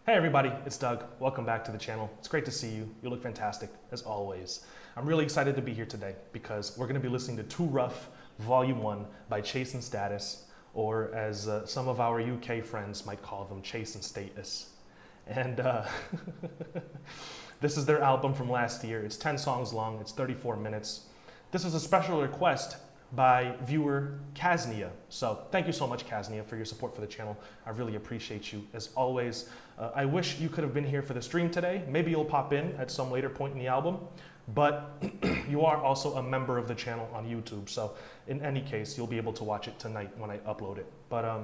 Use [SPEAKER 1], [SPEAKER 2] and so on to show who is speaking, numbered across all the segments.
[SPEAKER 1] Hey everybody, it's Doug. Welcome back to the channel. It's great to see you. You look fantastic, as always. I'm really excited to be here today because we're going to be listening to Too Ruff Volume 1 by Chase and Status, or as some of our UK friends might call them, Chase and Status. And this is their album from last year. It's 10 songs long, it's 34 minutes. This is a special request by viewer Kaznia. So thank you so much, Kaznia, for your support for the channel. I really appreciate you as always. I wish you could have been here for the stream today. Maybe you'll pop in at some later point in the album, but you are also a member of the channel on YouTube. So in any case, you'll be able to watch it tonight when I upload it. But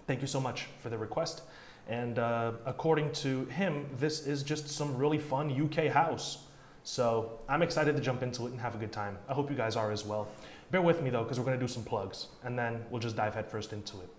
[SPEAKER 1] thank you so much for the request. And according to him, this is just some really fun UK house. So I'm excited to jump into it and have a good time. I hope you guys are as well. Bear with me though, because we're going to do some plugs, and then we'll just dive headfirst into it.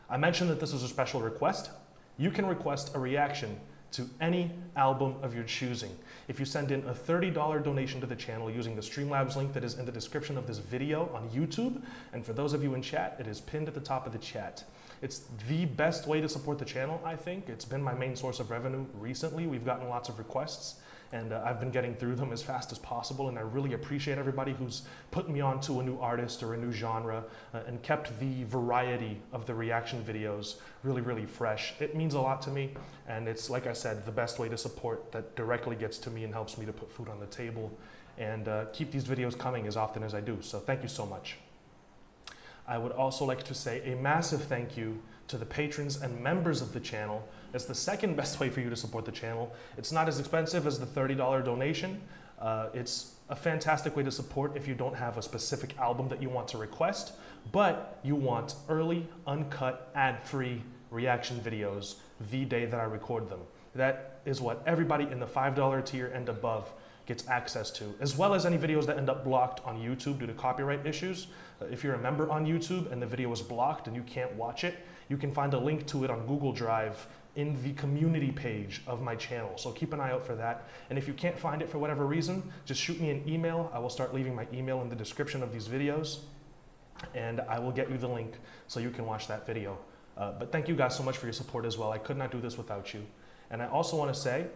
[SPEAKER 1] I mentioned that this was a special request. You can request a reaction to any album of your choosing. If you send in a $30 donation to the channel using the Streamlabs link that is in the description of this video on YouTube, and for those of you in chat, it is pinned at the top of the chat. It's the best way to support the channel, I think. It's been my main source of revenue recently. We've gotten lots of requests, and I've been getting through them as fast as possible, and I really appreciate everybody who's put me on to a new artist or a new genre and kept the variety of the reaction videos really fresh. It means a lot to me, and it's, like I said, the best way to support that directly gets to me and helps me to put food on the table and keep these videos coming as often as I do. So thank you so much. I would also like to say a massive thank you to the patrons and members of the channel. It's the second best way for you to support the channel. It's not as expensive as the $30 donation. It's a fantastic way to support if you don't have a specific album that you want to request, but you want early, uncut, ad-free reaction videos the day that I record them. That is what everybody in the $5 tier and above gets access to, as well as any videos that end up blocked on YouTube due to copyright issues. If you're a member on YouTube and the video is blocked and you can't watch it, you can find a link to it on Google Drive in the community page of my channel. So keep an eye out for that. And if you can't find it for whatever reason, just shoot me an email. I will start leaving my email in the description of these videos, and I will get you the link so you can watch that video. But thank you guys so much for your support as well. I could not do this without you. And I also want to say,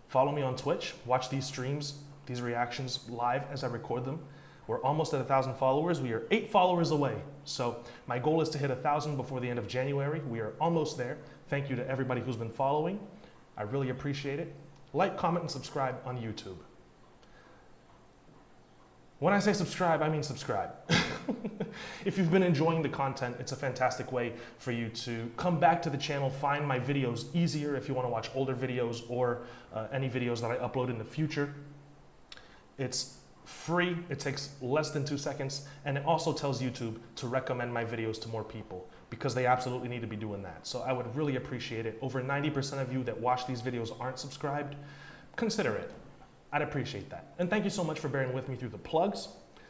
[SPEAKER 1] follow me on Twitch, watch these streams, these reactions live as I record them. We're almost at 1,000 followers. We are 8 followers away. So my goal is to hit 1,000 before the end of January. We are almost there. Thank you to everybody who's been following. I really appreciate it. Like, comment, and subscribe on YouTube. When I say subscribe, I mean subscribe. If you've been enjoying the content, it's a fantastic way for you to come back to the channel, find my videos easier if you want to watch older videos or any videos that I upload in the future. It's free, it takes less than 2 seconds, and it also tells YouTube to recommend my videos to more people because they absolutely need to be doing that. So I would really appreciate it. Over 90% of you that watch these videos aren't subscribed. Consider it. I'd appreciate that. And thank you so much for bearing with me through the plugs.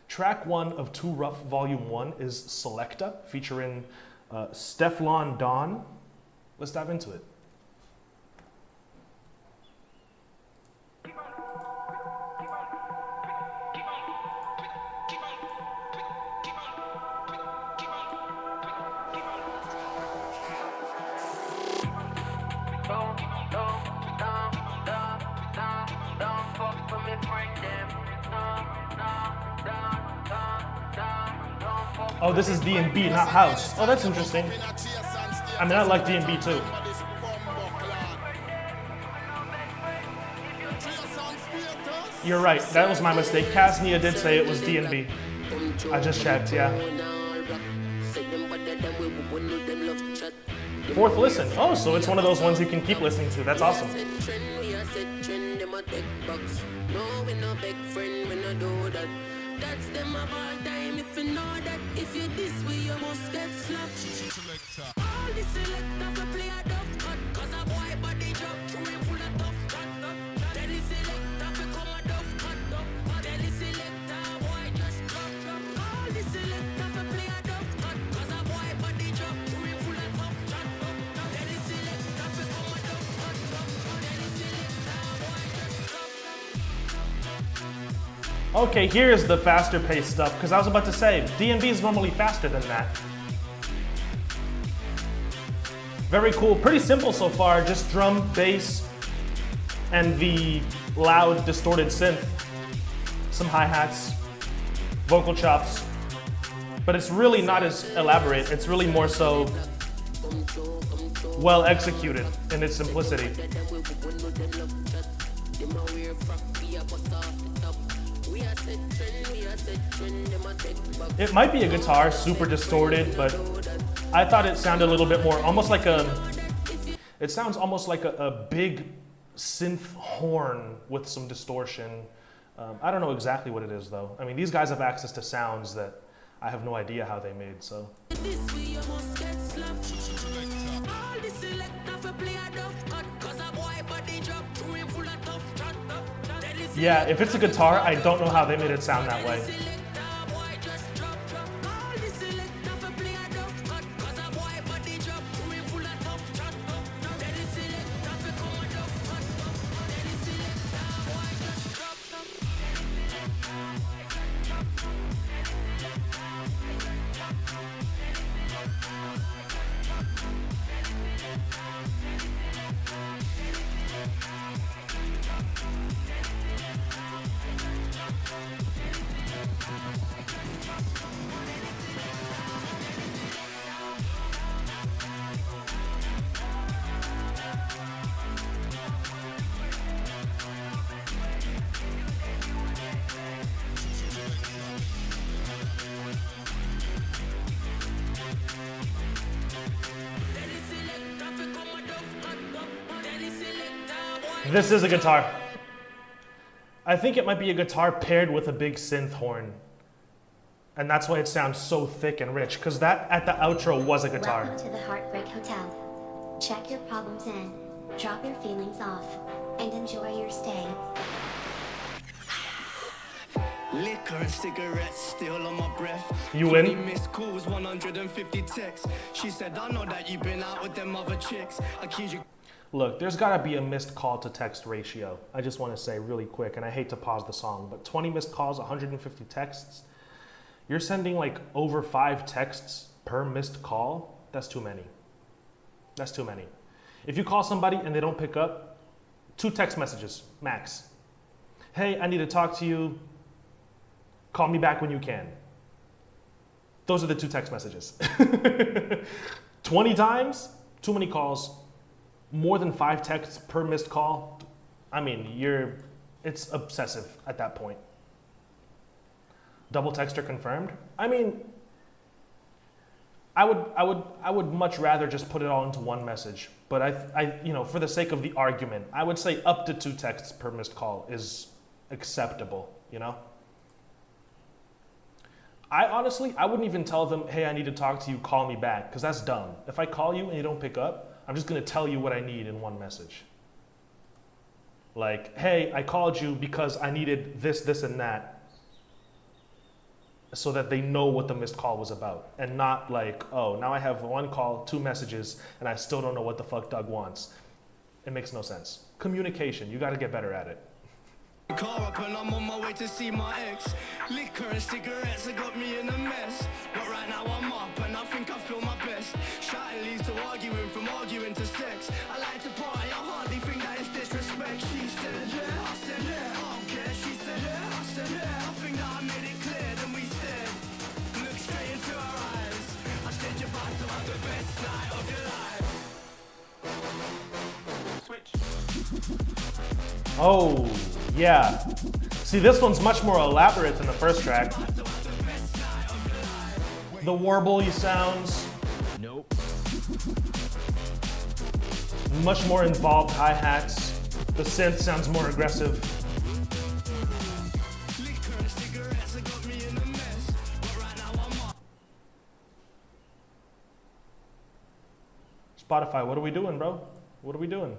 [SPEAKER 1] Track 1 of Too Ruff Volume 1 is Selecta, featuring Stefflon Don. Let's dive into it. Oh, this is DnB, not house. Oh, that's interesting. I mean, I like DnB too. You're right, that was my mistake. Kaznia did say it was DnB. I just checked, yeah. 4th listen. Oh, so it's one of those ones you can keep listening to. That's awesome. That's them of all time. If you know that, if you this way, you must get slapped. All the selectors will play a tough cut, cause a boy body drop through and pull a tough cut. Tell the selector become a tough cut. Tell the selector, boy just drop. All the selectors will play a tough cut, cause a boy body drop through and pull a tough cut. Tell the selector become a tough cut. Tell the selector, boy just drop. Okay, here's the faster paced stuff, because I was about to say, DnB is normally faster than that. Very cool, pretty simple so far, just drum, bass, and the loud distorted synth. Some hi-hats, vocal chops, but it's really not as elaborate. It's really more so well executed in its simplicity. It might be a guitar, super distorted, but I thought it sounded a little bit more, almost like it sounds almost like a big synth horn with some distortion. I don't know exactly what it is though. I mean, these guys have access to sounds that I have no idea how they made, so. Yeah, if it's a guitar, I don't know how they made it sound that way. This is a guitar. I think it might be a guitar paired with a big synth horn. And that's why it sounds so thick and rich, because that at the outro was a guitar.
[SPEAKER 2] Welcome to the Heartbreak Hotel. Check your problems in, drop your feelings off, and enjoy your stay.
[SPEAKER 3] Liquor and cigarettes still on my breath.
[SPEAKER 1] You win.
[SPEAKER 3] Missed calls, 150 texts. She said, I know that you've been out with them other chicks. Accuse you.
[SPEAKER 1] Look, there's gotta be a missed call to text ratio. I just wanna say really quick, and I hate to pause the song, but 20 missed calls, 150 texts. You're sending like over 5 texts per missed call. That's too many. That's too many. If you call somebody and they don't pick up, 2 text messages, max. Hey, I need to talk to you. Call me back when you can. Those are the 2 text messages. 20 times, too many calls. More than 5 texts per missed call. I mean, it's obsessive at that point. Double texter confirmed. I mean, I would much rather just put it all into one message. But I you know, for the sake of the argument, I would say up to 2 texts per missed call is acceptable, you know? I wouldn't even tell them, hey, I need to talk to you, call me back, because that's dumb. If I call you and you don't pick up, I'm just gonna tell you what I need in one message. Like, hey, I called you because I needed this, this, and that, so that they know what the missed call was about. And not like, oh, now I have 1 call, 2 messages, and I still don't know what the fuck Doug wants. It makes no sense. Communication, you gotta get better at it.
[SPEAKER 3] Car up and I'm on my way to see my ex. Liquor and cigarettes have got me in a mess. But right now I'm up and I think I feel my best. Shouting leads to arguing, from arguing to sex. I like to party, I hardly think that is disrespect. She said yeah, I said yeah, I don't care. She said yeah, I said yeah, I think that I made it clear. Then we stared, looked straight into her eyes. I said you're about to have the best night of your life. Switch.
[SPEAKER 1] Oh, yeah. See, this one's much more elaborate than the first track. The warble-y sounds.
[SPEAKER 3] Nope.
[SPEAKER 1] Much more involved hi-hats. The synth sounds more aggressive. Spotify, what are we doing, bro? What are we doing?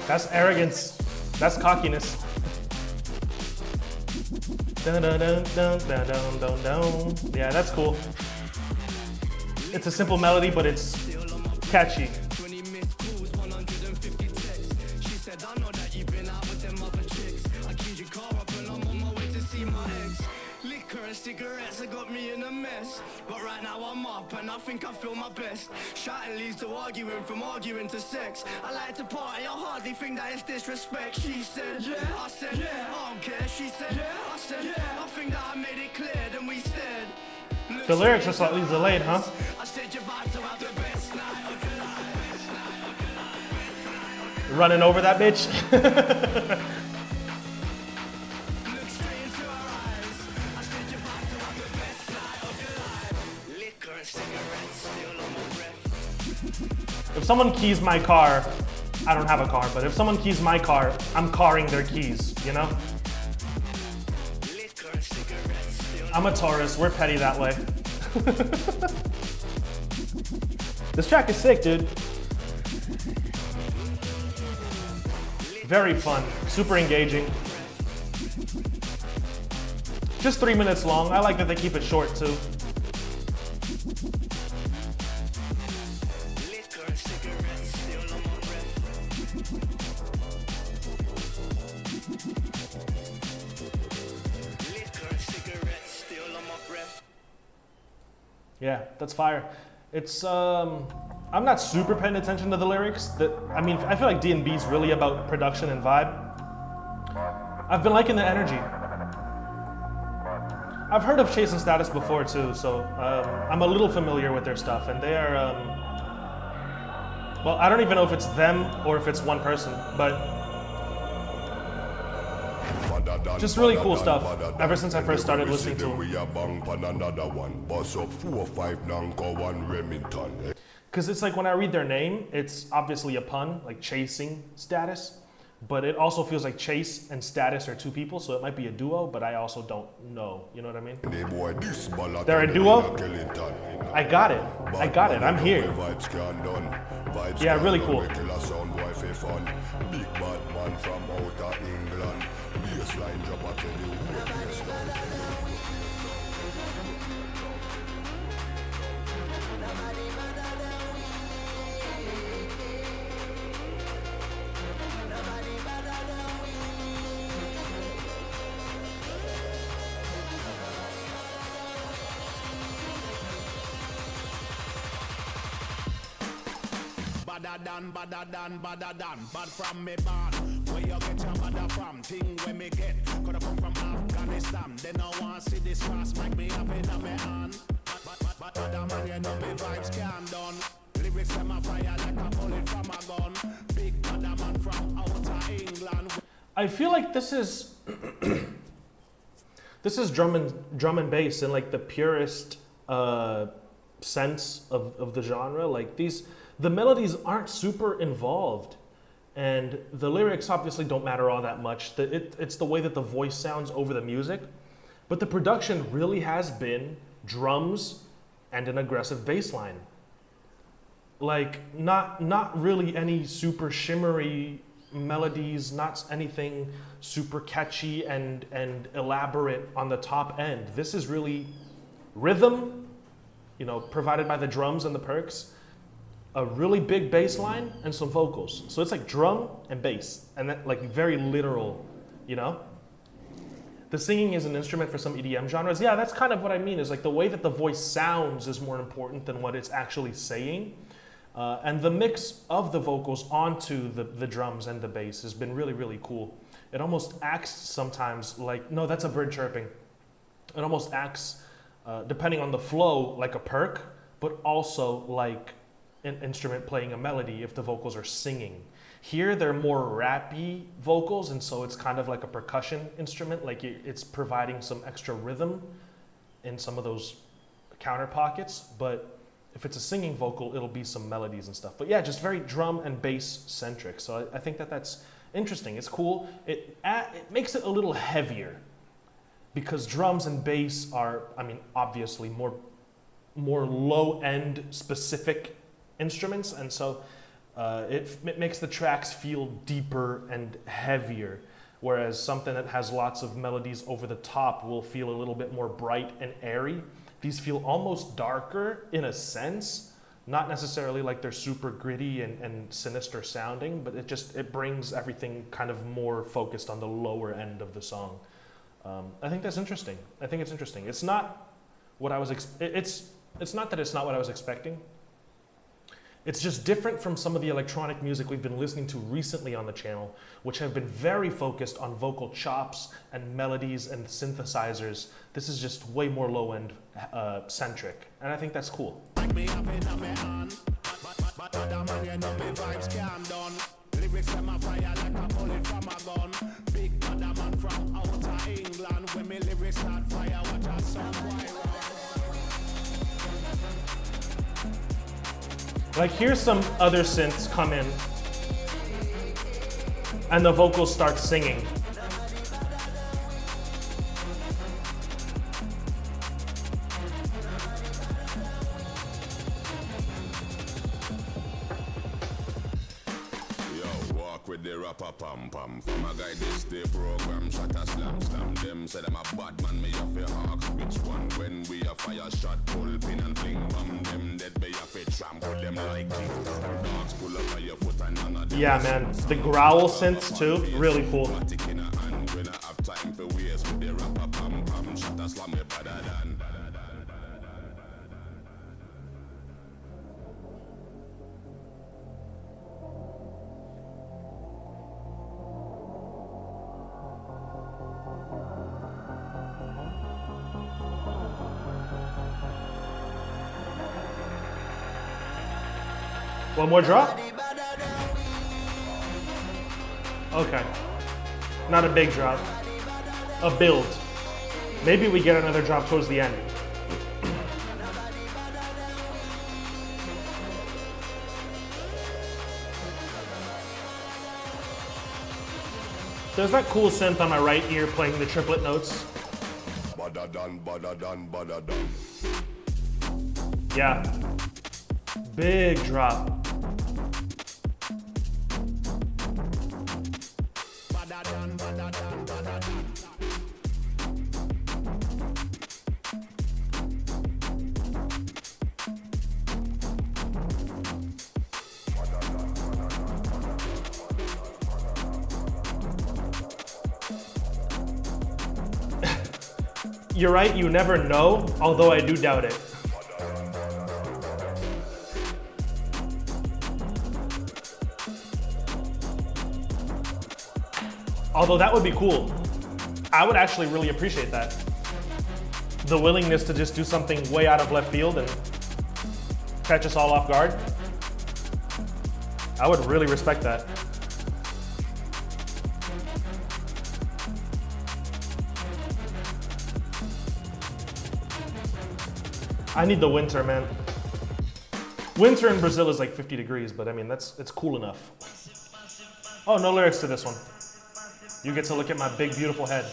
[SPEAKER 1] That's arrogance. That's cockiness. Dun, dun, dun, dun, dun, dun, dun, dun. Yeah, that's cool. It's a simple melody, but it's catchy.
[SPEAKER 3] 20 missed calls, 150 texts. She said, I know that you've been out with them other chicks. I keyed your car up and I'm on my way to see my ex. Liquor and cigarettes have got me in a mess. But right now I'm up and I think I feel my best. Shouting leads to arguing, from arguing to sex. I like to party, I hardly think that it's disrespect. She said, yeah. I said, yeah. I don't care. She said, yeah. I said, yeah. I think that I made it clear, then we stared.
[SPEAKER 1] The lyrics are slightly delayed, huh?
[SPEAKER 3] I said you're about to have the best night of your life.
[SPEAKER 1] Running over that bitch.
[SPEAKER 3] Look straight into her eyes. I said you're about to have the best night of your life. Liquor and cigarettes still on my breath.
[SPEAKER 1] If someone keys my car, I don't have a car, but if someone keys my car, I'm carring their keys, you know?
[SPEAKER 3] Liquor and cigarettes still.
[SPEAKER 1] I'm a Taurus, we're petty that way. This track is sick, dude. Very fun, super engaging. Just 3 minutes long. I like that they keep it short too.
[SPEAKER 3] Liquor and cigarettes still on my breath. Liquor and cigarettes still on my breath.
[SPEAKER 1] Yeah, that's fire. It's I'm not super paying attention to the lyrics. I mean, I feel like DnB is really about production and vibe. I've been liking the energy. I've heard of Chase and Status before too, so I'm a little familiar with their stuff, and they are well, I don't even know if it's them or if it's one person, but just really cool stuff ever since I first started listening to them. Because it's like when I read their name, it's obviously a pun, like chasing status, but it also feels like Chase and Status are two people, so it might be a duo, but I also don't know, you know what I mean? They're a duo? I got it. I got it. I'm here. Yeah, really cool.
[SPEAKER 4] Bad from me born. Where you get your mother from? Thing where me get. Coulda come from Afghanistan. They no want see this cross make me have it on me hand. But other man, you know me vibes can't done. Lyrics them a fire like a bullet from a gun. Big other man from outer England.
[SPEAKER 1] I feel like this is this is drum and bass in like the purest sense of the genre. Like the melodies aren't super involved, and the lyrics obviously don't matter all that much. It's the way that the voice sounds over the music, but the production really has been drums and an aggressive bass line. Like not really any super shimmery melodies, not anything super catchy and elaborate on the top end. This is really rhythm, you know, provided by the drums and the percs, a really big bass line and some vocals. So it's like drum and bass, and that like very literal, you know? The singing is an instrument for some EDM genres. Yeah, that's kind of what I mean, is like the way that the voice sounds is more important than what it's actually saying. And the mix of the vocals onto the drums and the bass has been really, really cool. It almost acts sometimes like, no, that's a bird chirping. It almost acts, depending on the flow, like a perk, but also like an instrument playing a melody if the vocals are singing. Here, they're more rappy vocals, and so it's kind of like a percussion instrument, like it's providing some extra rhythm in some of those counter pockets, but if it's a singing vocal, it'll be some melodies and stuff. But yeah, just very drum and bass centric. So I think that's interesting. It's cool. It makes it a little heavier because drums and bass are, I mean, obviously more low end specific instruments, and so it makes the tracks feel deeper and heavier. whereas something that has lots of melodies over the top will feel a little bit more bright and airy. These feel almost darker in a sense, not necessarily like they're super gritty and sinister sounding, but it brings everything kind of more focused on the lower end of the song. I think that's interesting. I think it's interesting. It's not what I was, it's not that it's not what I was expecting. It's just different from some of the electronic music we've been listening to recently on the channel, which have been very focused on vocal chops and melodies and synthesizers. This is just way more low-end centric, and I think that's cool.
[SPEAKER 4] Lyrics them a fire like a bullet from a gun. Big bad man from outer England. When me lyrics start fire, watch a song viral.
[SPEAKER 1] Like here's some other synths come in and the vocals start singing.
[SPEAKER 5] With the rapper pam pam. From a guy this day program shot a slam slam. Them say them a bad man, me have to ask which one. When we a fire shot, pull pin and fling bomb. Them dead be have to trample them like king. Dogs pull up on your foot and none of them.
[SPEAKER 1] Yeah, man, the growl synths too, really cool.
[SPEAKER 5] When I have time for waste with the rapper pam pam. Shot a slam me better than.
[SPEAKER 1] One more drop? Okay. Not a big drop. A build. Maybe we get another drop towards the end. There's that cool synth on my right ear playing the triplet notes. Yeah. Big drop. You're right, you never know, although I do doubt it. Although that would be cool. I would actually really appreciate that. The willingness to just do something way out of left field and catch us all off guard. I would really respect that. I need the winter, man. Winter in Brazil is like 50 degrees, but I mean, it's cool enough. Oh, no lyrics to this one. You get to look at my big, beautiful head.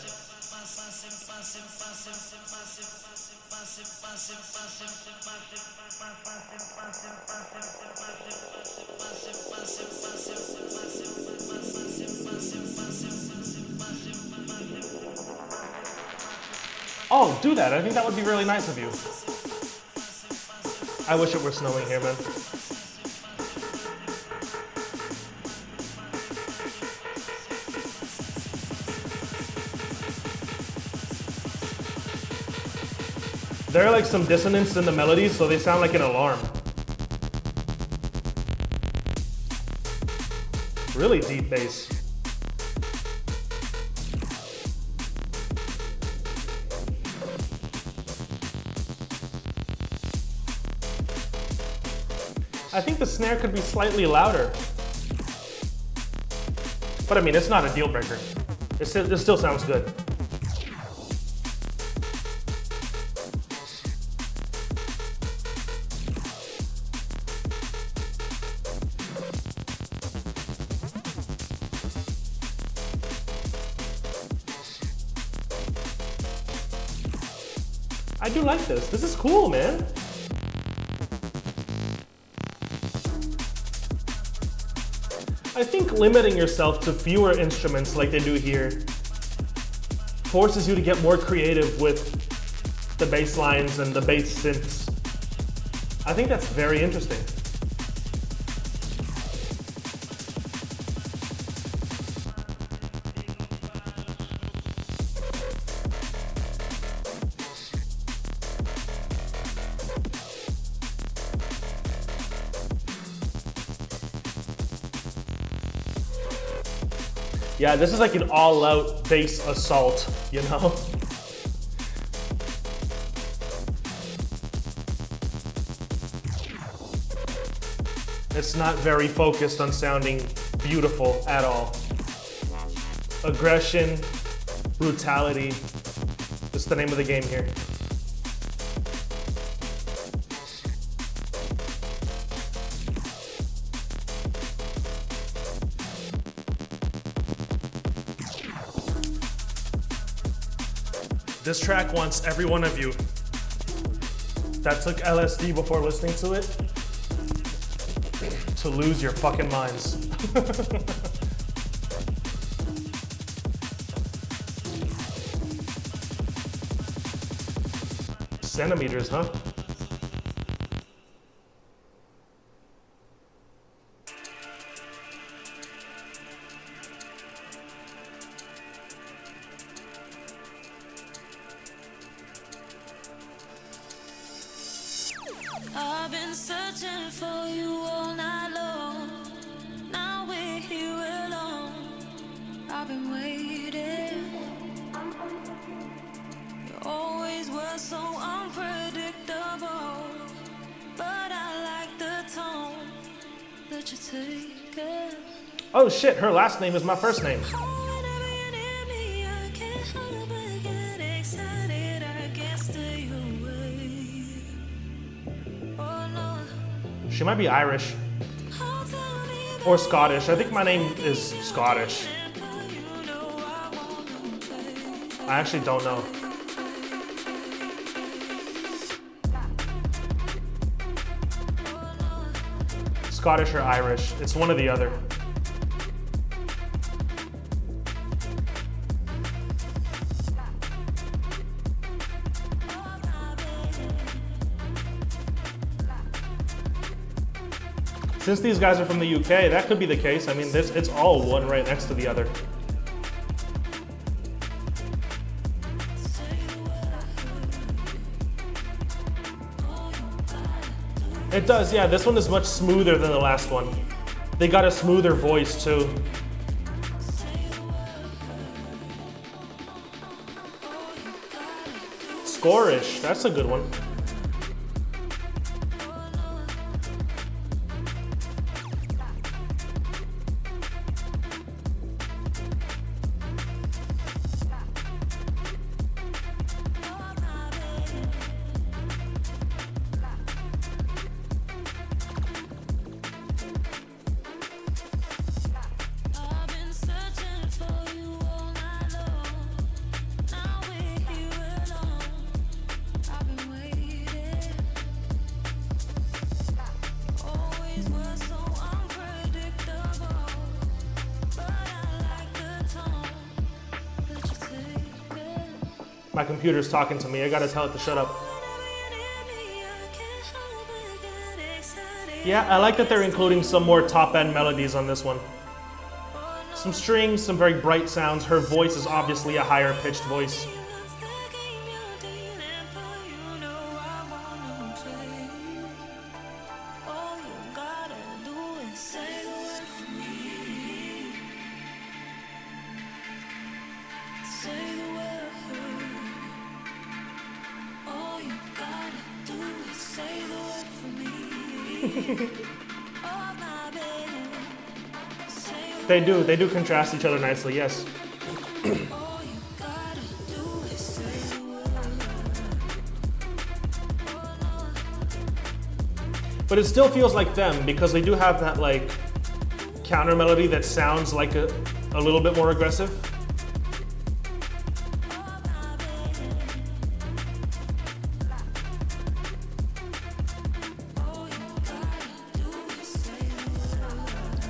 [SPEAKER 1] Oh, do that. I think that would be really nice of you. I wish it were snowing here, man. There are like some dissonance in the melodies, so they sound like an alarm. Really deep bass. I think the snare could be slightly louder. But I mean, it's not a deal breaker. It still sounds good. I do like this. This is cool, man. I think limiting yourself to fewer instruments like they do here forces you to get more creative with the bass lines and the bass synths. I think that's very interesting. Yeah, this is like an all-out bass assault, you know? It's not very focused on sounding beautiful at all. Aggression, brutality, that's the name of the game here. This track wants every one of you that took LSD before listening to it to lose your fucking minds. Centimeters, huh?
[SPEAKER 6] I've been searching for you all night long. Now we're here alone. I've been waiting. You always were so unpredictable, but I like the tone that you take it.
[SPEAKER 1] Oh shit, her last name is my first name.
[SPEAKER 6] Whenever you're near me, I can't help but get excited. I can't stay away. Oh no.
[SPEAKER 1] She might be Irish or Scottish. I think my name is Scottish. I actually don't know. Scottish or Irish. It's one or the other. Since these guys are from the UK, that could be the case. I mean, it's all one right next to the other. It does, yeah. This one is much smoother than the last one. They got a smoother voice too. Scorish, that's a good one.
[SPEAKER 6] I've been searching for you all night long. Now we're here alone. I've been waiting. Always was so unpredictable, but I like the tone that you take it.
[SPEAKER 1] My computer's talking to me. I gotta tell it to shut up.
[SPEAKER 6] Whenever you're near me, I can't help but get excited.
[SPEAKER 1] Yeah, I like that they're including some more top-end melodies on this one. Some strings, some very bright sounds. Her voice is obviously a higher pitched voice. They do contrast each other nicely, yes. But it still feels like them because they do have that like counter melody that sounds like a little bit more aggressive.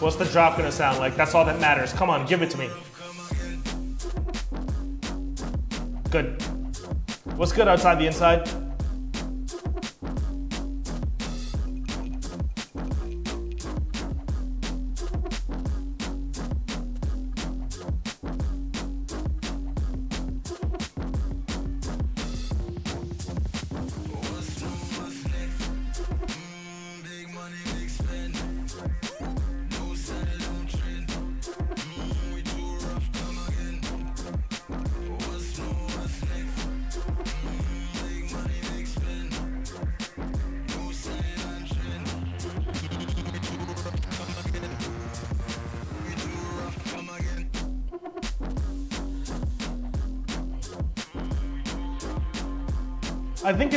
[SPEAKER 1] What's the drop gonna sound like? That's all that matters. Come on, give it to me. Good. What's good outside the inside? I think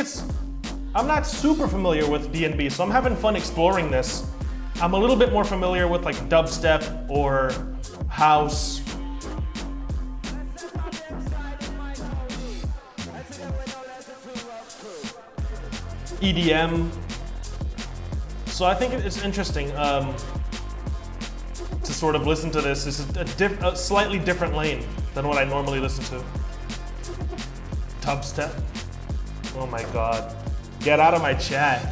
[SPEAKER 1] I'm not super familiar with DnB, so I'm having fun exploring this. I'm a little bit more familiar with like dubstep or house. EDM. So I think it's interesting to sort of listen to this. This is a slightly different lane than what I normally listen to. Dubstep. Oh my God. Get out of my chat.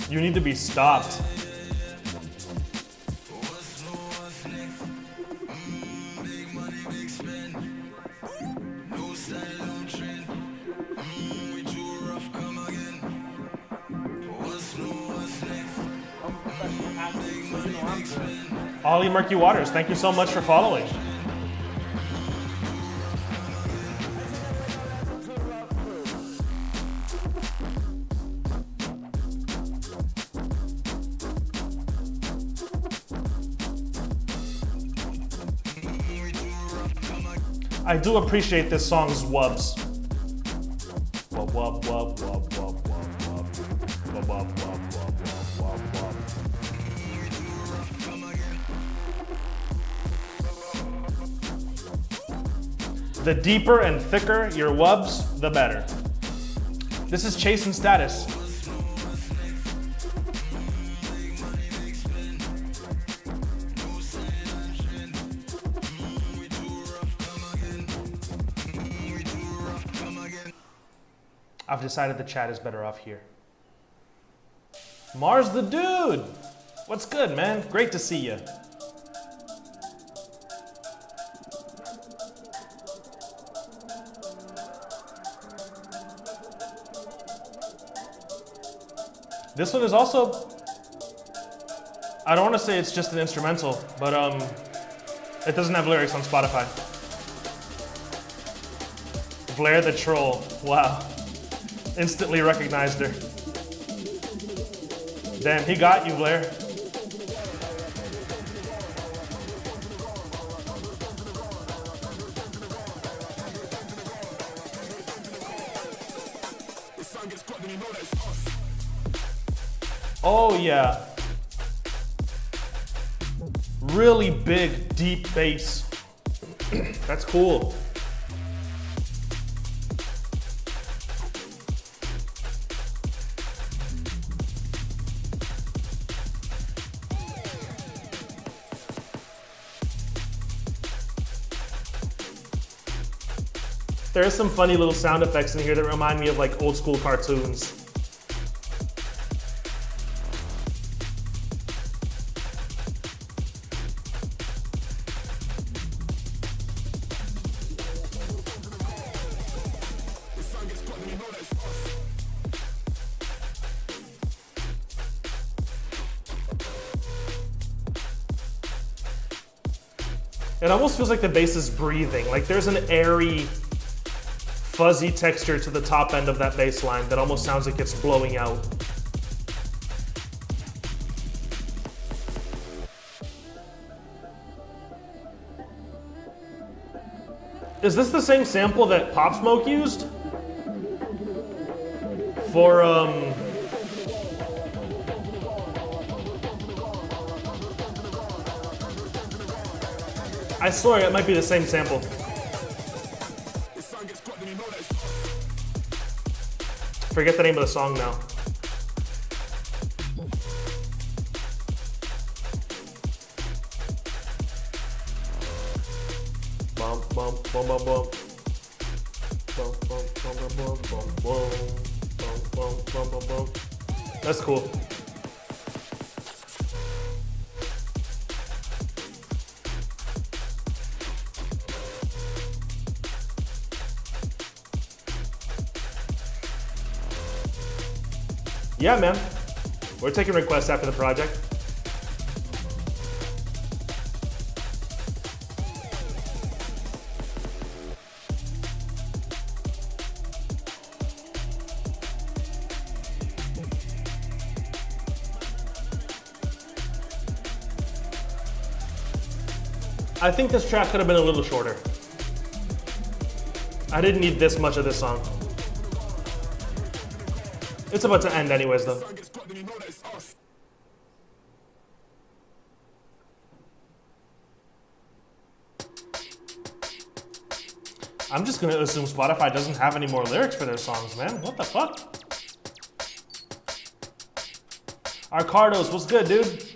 [SPEAKER 1] You need to be stopped. Ollie Murky Waters, thank you so much for following. I do appreciate this song's wubs. Wub wub wub wub wub wub wub wub wub wub wub wub wub. The deeper and thicker your wubs, the better. This is Chase and Status. I've decided the chat is better off here. Mars the dude! What's good, man? Great to see you. This one is also, I don't want to say it's just an instrumental, but it doesn't have lyrics on Spotify. Blair the Troll, wow. Instantly recognized her. Damn, he got you, Blair. Oh yeah. Really big, deep bass. That's cool. There are some funny little sound effects in here that remind me of like old school cartoons. It almost feels like the bass is breathing. Like there's an airy, fuzzy texture to the top end of that bass line that almost sounds like it's blowing out. Is this the same sample that Pop Smoke used? For, I swear it might be the same sample. Forget the name of the song now. Bump, bump, bump, bump, bump. Bump, bump, bump, bump, bump, bump, bump, bump, bump, bump, bump. That's cool. Yeah, man. We're taking requests after the project. I think this track could have been a little shorter. I didn't need this much of this song. It's about to end anyways though. I'm just gonna assume Spotify doesn't have any more lyrics for their songs, man. What the fuck? Arcardos, what's good, dude?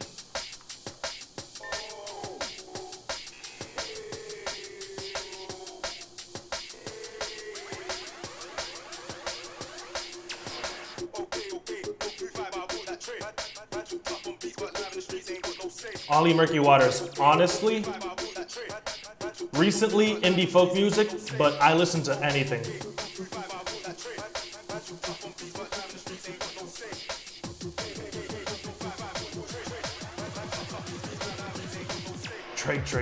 [SPEAKER 1] Ollie Murky Waters. Honestly, recently indie folk music, but I listen to anything. Drake.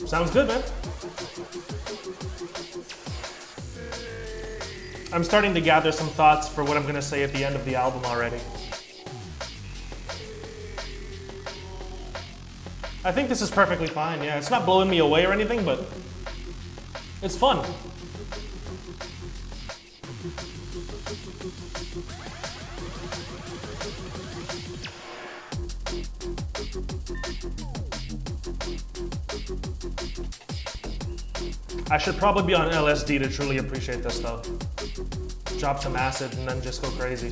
[SPEAKER 1] Sounds good, man. I'm starting to gather some thoughts for what I'm gonna say at the end of the album already. I think this is perfectly fine, yeah. It's not blowing me away or anything, but it's fun. I should probably be on LSD to truly appreciate this though. Drop some acid and then just go crazy.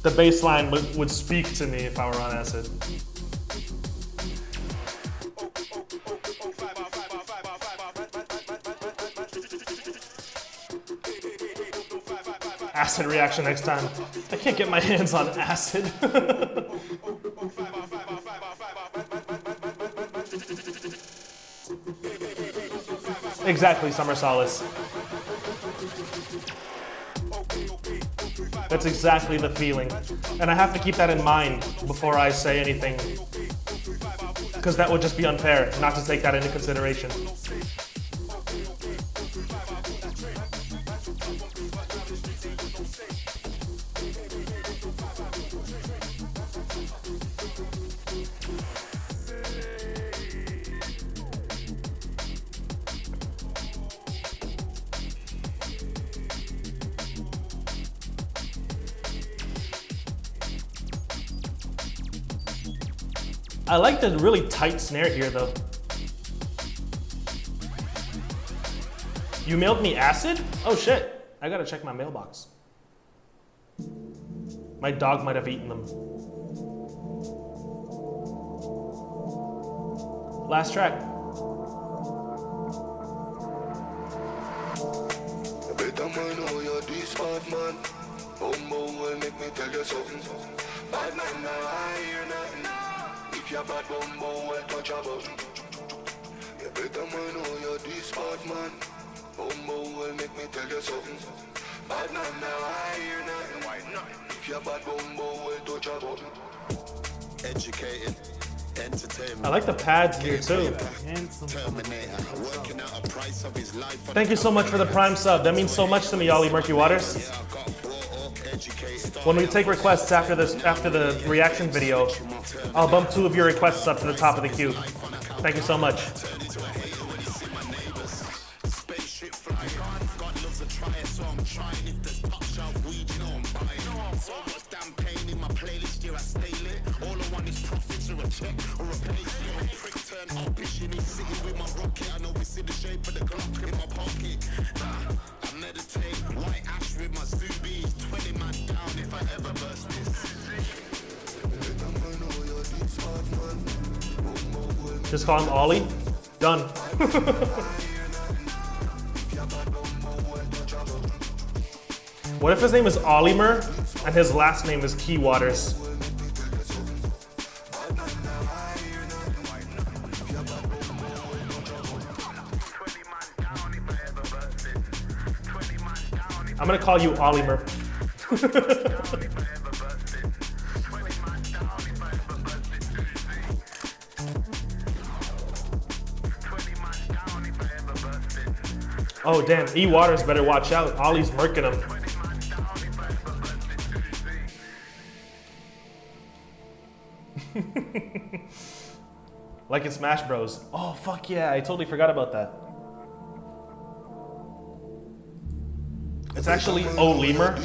[SPEAKER 1] The bass line would speak to me if I were on acid. Acid reaction next time. I can't get my hands on acid. Exactly, Summer Solace. That's exactly the feeling. And I have to keep that in mind before I say anything, because that would just be unfair not to take that into consideration. I like the really tight snare here though. You mailed me acid? Oh shit, I gotta check my mailbox. My dog might have eaten them. Last track.
[SPEAKER 7] Better man know you're this bad man. Bumbo will make me tell you something. Bad man now I hear nothing. If you're bad bumbo will touch a button. You better man know you're this bad man. Bumbo will make me tell you something. Bad man now I hear nothing. Why not? If you're bad bumbo will touch a button.
[SPEAKER 8] Educated,
[SPEAKER 5] Entertainment.
[SPEAKER 1] I like the pads here too.
[SPEAKER 5] Terminator. Working out a price of his life.
[SPEAKER 1] Thank you so much for the Prime sub. That means so much to me, Ollie Murky Waters.
[SPEAKER 5] Yeah, I got brought up, educated.
[SPEAKER 1] When we take requests after the reaction video, I'll bump 2 of your requests up to the top of the queue. Thank you so much.
[SPEAKER 5] Spaceship fly on. God loves a try, so I'm trying. If there's top shelf weed, you know I'm buying. So much damn pain in my playlist, yeah, I stay lit. All I want is profits or a check or a pay. See a prick turn uppish in his city with my rocket. I know we see the shape of the Glock in my pocket. I meditate, white ash with my Zubies. 20 man down if I ever burst this.
[SPEAKER 1] Just call him Ollie. Done. What if his name is Ollimer and his last name is Key Waters? I'm gonna call you Ollimer. Oh damn, E Waters better watch out. Ollie's murking him. Like in Smash Bros. Oh fuck yeah, I totally forgot about that. It's actually O Lemur.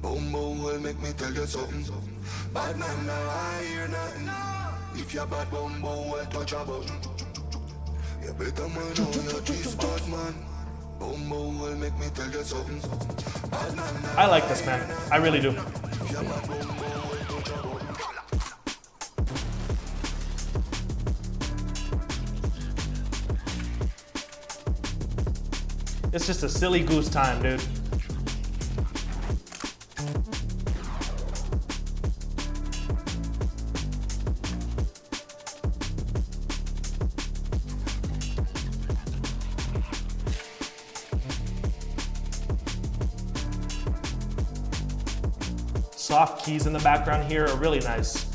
[SPEAKER 7] Boom boom will make me tell you something. Bad man now I hear nothing. If you're bad boom boom will touch a button. You better man know you're this bad man. Boom boom will make me tell you something. Bad man now
[SPEAKER 1] I like this man. I really do.
[SPEAKER 7] if you're bad boom boom will touch a button.
[SPEAKER 1] It's just a silly goose time, dude. Soft keys in the background here are really nice.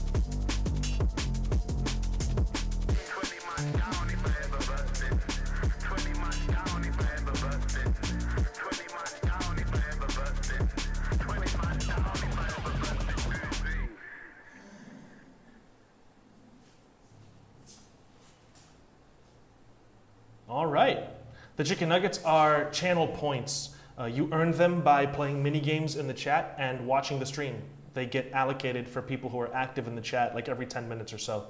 [SPEAKER 1] All right. The chicken nuggets are channel points. You earn them by playing mini games in the chat and watching the stream. They get allocated for people who are active in the chat like every 10 minutes or so.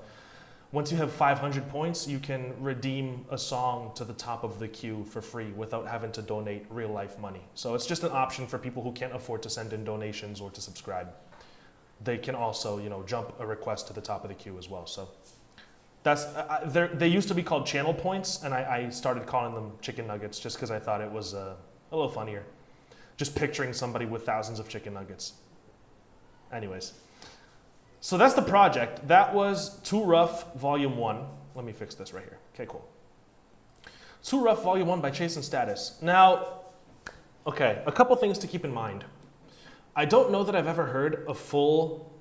[SPEAKER 1] Once you have 500 points, you can redeem a song to the top of the queue for free without having to donate real life money. So it's just an option for people who can't afford to send in donations or to subscribe. They can also, jump a request to the top of the queue as well. So that's they used to be called channel points, and I started calling them chicken nuggets just because I thought it was a little funnier. Just picturing somebody with thousands of chicken nuggets. Anyways, so that's the project. That was Too Ruff Volume 1. Let me fix this right here. Okay, cool. Too Ruff Volume 1 by Chase and Status. Now, okay, a couple things to keep in mind. I don't know that I've ever heard a full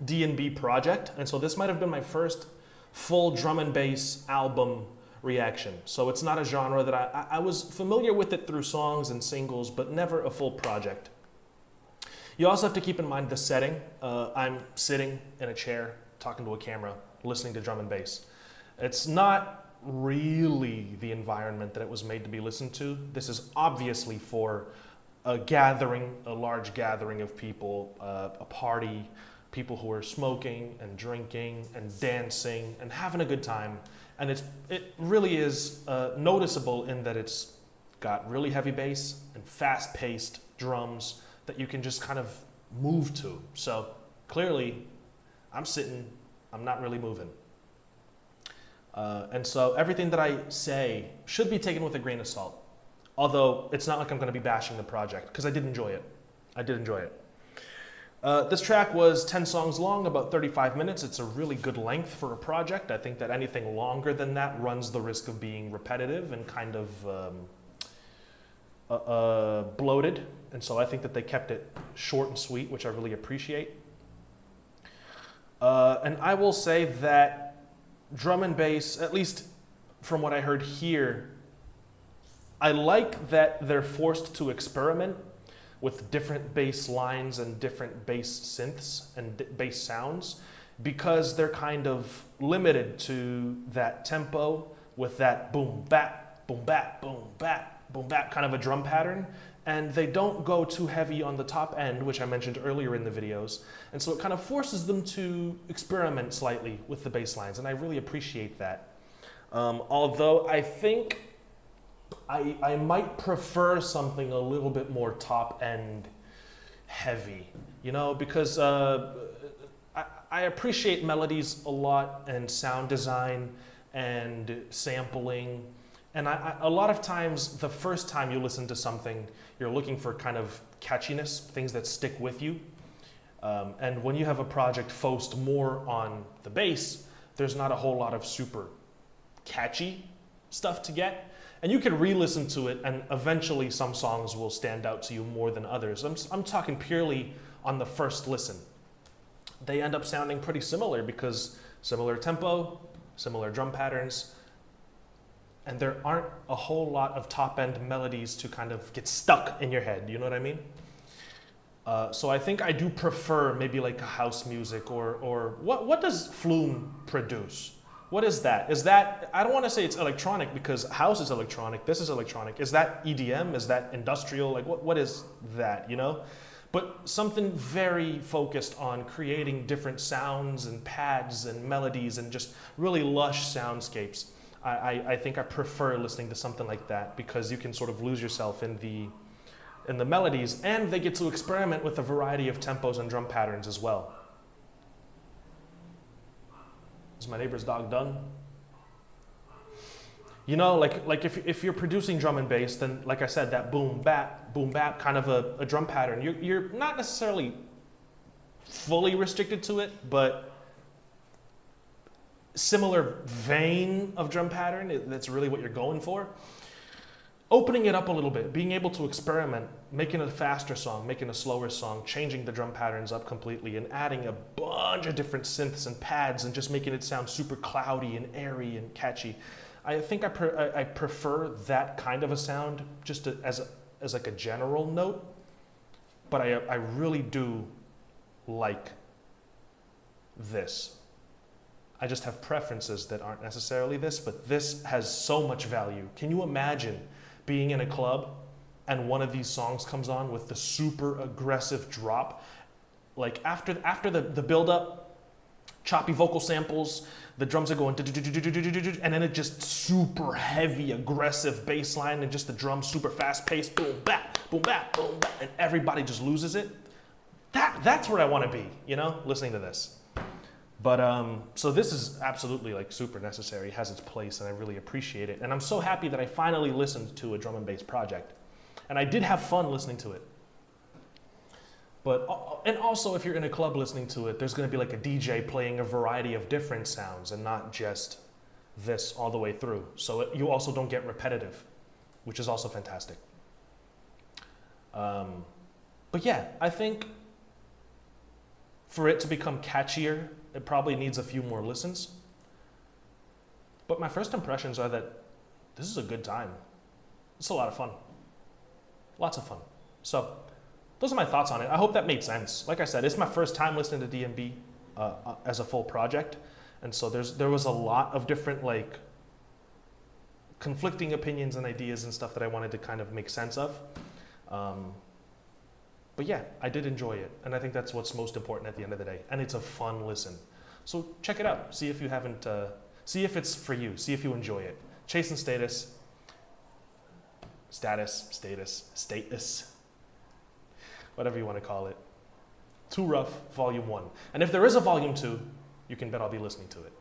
[SPEAKER 1] DnB project, and so this might have been my first full drum and bass album reaction. So it's not a genre that I was familiar with it through songs and singles, but never a full project. You also have to keep in mind the setting. I'm sitting in a chair, talking to a camera, listening to drum and bass. It's not really the environment that it was made to be listened to. This is obviously for a gathering, a large gathering of people, a party, people who are smoking and drinking and dancing and having a good time. And it really is noticeable in that it's got really heavy bass and fast-paced drums that you can just kind of move to. So clearly, I'm sitting, I'm not really moving. And so everything that I say should be taken with a grain of salt. Although it's not like I'm going to be bashing the project, because I did enjoy it. I did enjoy it. This track was 10 songs long, about 35 minutes. It's a really good length for a project. I think that anything longer than that runs the risk of being repetitive and kind of bloated. And so I think that they kept it short and sweet, which I really appreciate. And I will say that drum and bass, at least from what I heard here, I like that they're forced to experiment with different bass lines and different bass synths and bass sounds, because they're kind of limited to that tempo with that boom bap, boom bap, boom bap, boom bap kind of a drum pattern. And they don't go too heavy on the top end, which I mentioned earlier in the videos. And so it kind of forces them to experiment slightly with the bass lines, and I really appreciate that. Although I think I might prefer something a little bit more top end heavy, you know, because I appreciate melodies a lot and sound design and sampling. And a lot of times, the first time you listen to something, you're looking for kind of catchiness, things that stick with you. And when you have a project focused more on the bass, there's not a whole lot of super catchy stuff to get. And you can re-listen to it, and eventually some songs will stand out to you more than others. I'm talking purely on the first listen. They end up sounding pretty similar because similar tempo, similar drum patterns, and there aren't a whole lot of top-end melodies to kind of get stuck in your head, you know what I mean? So I think I do prefer maybe like a house music or what does Flume produce? What is that? Is that, I don't want to say it's electronic because house is electronic, this is electronic. Is that EDM? Is that industrial? Like what is that, you know? But something very focused on creating different sounds and pads and melodies and just really lush soundscapes. I think I prefer listening to something like that because you can sort of lose yourself in the melodies, and they get to experiment with a variety of tempos and drum patterns as well. Is my neighbor's dog done? You know, like if you're producing drum and bass, then like I said, that boom bap kind of a drum pattern, you're not necessarily fully restricted to it, but similar vein of drum pattern, that's really what you're going for. Opening it up a little bit, being able to experiment, making a faster song, making a slower song, changing the drum patterns up completely and adding a bunch of different synths and pads and just making it sound super cloudy and airy and catchy. I think I prefer that kind of a sound just as like a general note, but I really do like this. I just have preferences that aren't necessarily this, but this has so much value. Can you imagine being in a club and one of these songs comes on with the super aggressive drop? Like after the build-up, choppy vocal samples, the drums are going, and then it just super heavy, aggressive bass line and just the drums super fast-paced, boom, bap, boom, bap, boom, bap, and everybody just loses it. That's where I want to be, you know, listening to this. But so this is absolutely like super necessary, has its place, and I really appreciate it. And I'm so happy that I finally listened to a drum and bass project. And I did have fun listening to it. But, and also if you're in a club listening to it, there's gonna be like a DJ playing a variety of different sounds and not just this all the way through. So you also don't get repetitive, which is also fantastic. But yeah, I think for it to become catchier, it probably needs a few more listens. But my first impressions are that this is a good time. It's a lot of fun. Lots of fun. So those are my thoughts on it. I hope that made sense. Like I said, it's my first time listening to DnB as a full project. And so there was a lot of different like conflicting opinions and ideas and stuff that I wanted to kind of make sense of. But yeah, I did enjoy it, and I think that's what's most important at the end of the day. And it's a fun listen. So check it out. See if you haven't, see if it's for you. See if you enjoy it. Chasing Status, whatever you want to call it. Too Ruff, Volume 1. And if there is a Volume 2, you can bet I'll be listening to it.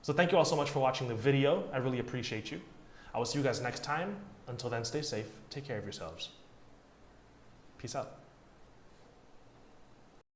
[SPEAKER 1] So thank you all so much for watching the video. I really appreciate you. I will see you guys next time. Until then, stay safe. Take care of yourselves. Peace out.